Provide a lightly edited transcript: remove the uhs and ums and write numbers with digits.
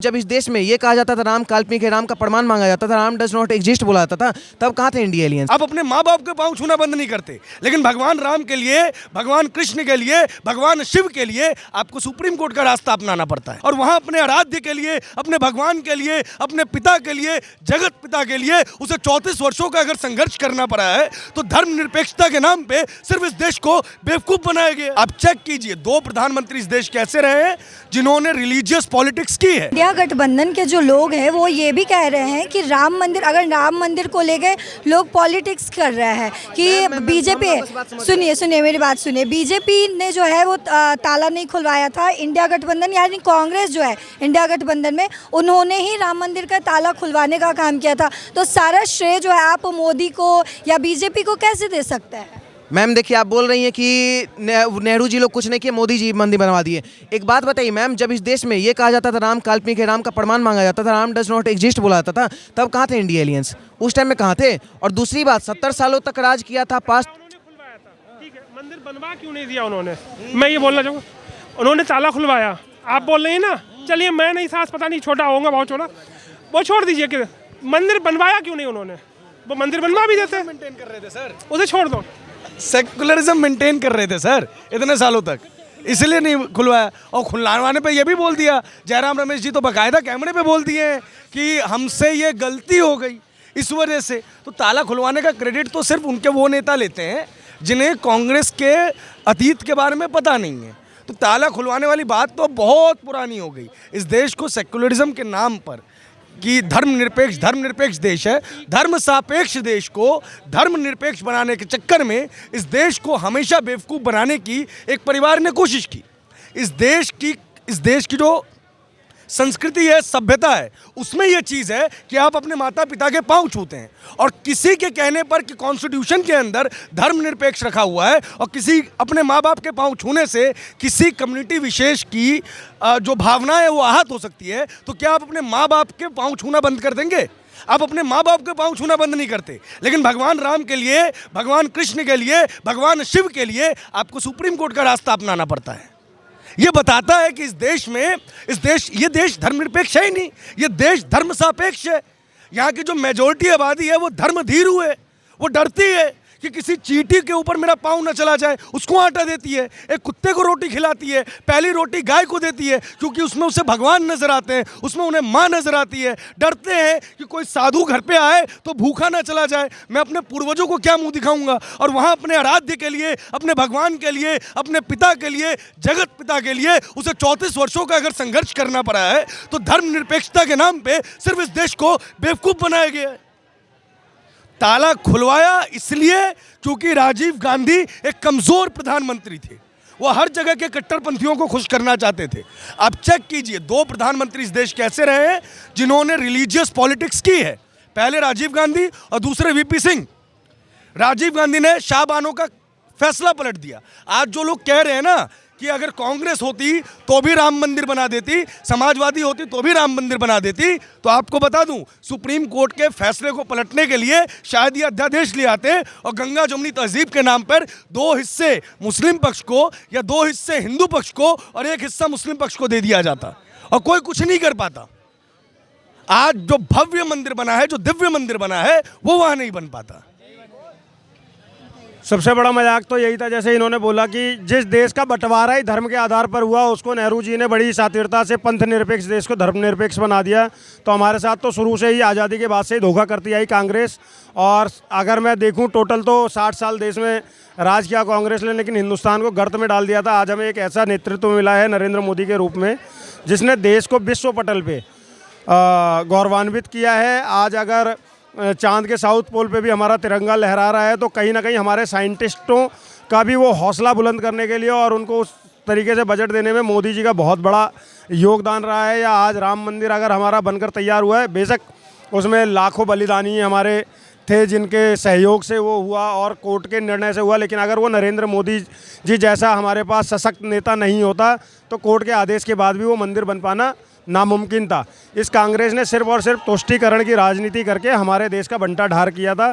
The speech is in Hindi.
जब इस देश में ये कहा जाता था राम काल्पनिक है, राम का प्रमाण मांगा जाता था, राम डज नॉट एग्जिस्ट बोला जाता था, तब कहाँ थे इंडिया एलियंस? आप अपने माँ बाप के पाँव छूना बंद नहीं करते, लेकिन भगवान राम के लिए, भगवान कृष्ण के लिए, भगवान शिव के लिए आपको सुप्रीम कोर्ट का रास्ता अपनाना पड़ता है। और वहाँ अपने आराध्य के लिए, अपने भगवान के लिए, अपने पिता के लिए, जगत पिता के लिए उसे 34 वर्षों का अगर संघर्ष करना पड़ा है तो धर्मनिरपेक्षता के नाम पे सिर्फ इस देश को बेवकूफ बनाया गया। आप चेक कीजिए, 2 प्रधानमंत्री इस देश के ऐसे रहे हैं जिन्होंने रिलीजियस पॉलिटिक्स की है। इंडिया गठबंधन के जो लोग हैं वो ये भी कह रहे हैं कि राम मंदिर, अगर राम मंदिर को लेके लोग पॉलिटिक्स कर रहे हैं कि बीजेपी, सुनिए मेरी बात सुनिए, बीजेपी ने जो है वो ताला नहीं खुलवाया था। इंडिया गठबंधन यानी कांग्रेस जो है इंडिया गठबंधन में, उन्होंने ही राम मंदिर का ताला खुलवाने का काम किया था। तो सारा श्रेय जो है आप मोदी को या बीजेपी को कैसे दे सकते हैं? मैम देखिए, आप बोल रही हैं कि नेहरू जी लोग कुछ नहीं किए, मोदी जी मंदिर बनवा दिए। एक बात बताइए मैम, जब इस देश में ये कहा जाता था राम काल्पनिक है, राम का प्रमाण मांगा जाता था, राम डज नॉट एग्जिस्ट बोला जाता था, तब कहाँ थे इंडिया एलियंस? उस टाइम में कहाँ थे? और दूसरी बात, 70 सालों तक राज किया था पास्ट। ठीक है, मंदिर बनवा क्यों नहीं दिया उन्होंने? मैं ये बोलना चाहूँगा, उन्होंने ताला खुलवाया। आप बोल रहे हैं ना, चलिए मैं नहीं, सास पता नहीं छोटा होगा बहुत छोटा, वो छोड़ दीजिए कि मंदिर बनवाया क्यों नहीं उन्होंने? वो मंदिर बनवा भी देते, मेंटेन कर रहे थे सर, उसे छोड़ दो। सेकुलरिज्म मेंटेन कर रहे थे सर इतने सालों तक, इसलिए नहीं खुलवाया। और खुलवाने पे ये भी बोल दिया, जयराम रमेश जी तो बाकायदा कैमरे पे बोल दिए हैं कि हमसे ये गलती हो गई इस वजह से। तो ताला खुलवाने का क्रेडिट तो सिर्फ उनके वो नेता लेते हैं जिन्हें कांग्रेस के अतीत के बारे में पता नहीं है। तो ताला खुलवाने वाली बात तो बहुत पुरानी हो गई। इस देश को सेकुलरिज्म के नाम पर कि धर्मनिरपेक्ष देश है, धर्म सापेक्ष देश को धर्मनिरपेक्ष बनाने के चक्कर में इस देश को हमेशा बेवकूफ़ बनाने की एक परिवार ने कोशिश की। इस देश की जो संस्कृति है, सभ्यता है, उसमें यह चीज़ है कि आप अपने माता पिता के पांव छूते हैं। और किसी के कहने पर कि कॉन्स्टिट्यूशन के अंदर धर्मनिरपेक्ष रखा हुआ है और किसी अपने माँ बाप के पांव छूने से किसी कम्युनिटी विशेष की जो भावना है वो आहत हो सकती है, तो क्या आप अपने माँ बाप के पांव छूना बंद कर देंगे? आप अपने माँ बाप के पांव छूना बंद नहीं करते, लेकिन भगवान राम के लिए, भगवान कृष्ण के लिए, भगवान शिव के लिए आपको सुप्रीम कोर्ट का रास्ता अपनाना पड़ता है। ये बताता है कि ये देश धर्मनिरपेक्ष है ही नहीं, ये देश धर्म सापेक्ष है। यहाँ की जो मेजॉरिटी आबादी है वो धर्मधीरू है, वो डरती है कि किसी चींटी के ऊपर मेरा पाँव न चला जाए, उसको आटा देती है। एक कुत्ते को रोटी खिलाती है, पहली रोटी गाय को देती है क्योंकि उसमें उसे भगवान नजर आते हैं, उसमें उन्हें माँ नजर आती है। डरते हैं कि कोई साधु घर पे आए तो भूखा ना चला जाए, मैं अपने पूर्वजों को क्या मुंह दिखाऊंगा। और वहाँ अपने आराध्य के लिए, अपने भगवान के लिए, अपने पिता के लिए, जगत पिता के लिए उसे 34 वर्षों का अगर संघर्ष करना पड़ा है तो धर्मनिरपेक्षता के नाम पे सिर्फ इस देश को बेवकूफ़ बनाया गया है। ताला खुलवाया इसलिए क्योंकि राजीव गांधी एक कमजोर प्रधानमंत्री थे, वो हर जगह के कट्टरपंथियों को खुश करना चाहते थे। आप चेक कीजिए, 2 प्रधानमंत्री इस देश के ऐसे रहे हैं जिन्होंने रिलीजियस पॉलिटिक्स की है। पहले राजीव गांधी और दूसरे वीपी सिंह। राजीव गांधी ने शाहबानो का फैसला पलट दिया। आज जो लोग कह रहे हैं ना कि अगर कांग्रेस होती तो भी राम मंदिर बना देती, समाजवादी होती तो भी राम मंदिर बना देती, तो आपको बता दूं, सुप्रीम कोर्ट के फैसले को पलटने के लिए शायद ये अध्यादेश ले आते और गंगा जमुनी तहजीब के नाम पर 2 हिस्से मुस्लिम पक्ष को या 2 हिस्से हिंदू पक्ष को और 1 हिस्सा मुस्लिम पक्ष को दे दिया जाता और कोई कुछ नहीं कर पाता। आज जो भव्य मंदिर बना है, जो दिव्य मंदिर बना है, वो वहाँ नहीं बन पाता। सबसे बड़ा मजाक तो यही था, जैसे इन्होंने बोला कि जिस देश का बंटवारा ही धर्म के आधार पर हुआ उसको नेहरू जी ने बड़ी शातिरता से पंथ निरपेक्ष देश को धर्मनिरपेक्ष बना दिया। तो हमारे साथ तो शुरू से ही, आज़ादी के बाद से ही धोखा करती आई कांग्रेस। और अगर मैं देखूं टोटल तो 60 साल देश में राज किया कांग्रेस ने, लेकिन हिंदुस्तान को गर्त में डाल दिया था। आज हमें एक ऐसा नेतृत्व मिला है नरेंद्र मोदी के रूप में जिसने देश को विश्व पटल पे गौरवान्वित किया है। आज अगर चांद के साउथ पोल पे भी हमारा तिरंगा लहरा रहा है तो कहीं ना कहीं हमारे साइंटिस्टों का भी वो हौसला बुलंद करने के लिए और उनको उस तरीके से बजट देने में मोदी जी का बहुत बड़ा योगदान रहा है। या आज राम मंदिर अगर हमारा बनकर तैयार हुआ है, बेशक उसमें लाखों बलिदानी हमारे थे जिनके सहयोग से वो हुआ और कोर्ट के निर्णय से हुआ, लेकिन अगर वो नरेंद्र मोदी जी जैसा हमारे पास सशक्त नेता नहीं होता तो कोर्ट के आदेश के बाद भी वो मंदिर बन पाना नामुमकिन था। इस कांग्रेस ने सिर्फ और सिर्फ तुष्टीकरण की राजनीति करके हमारे देश का बंटा ढार किया था।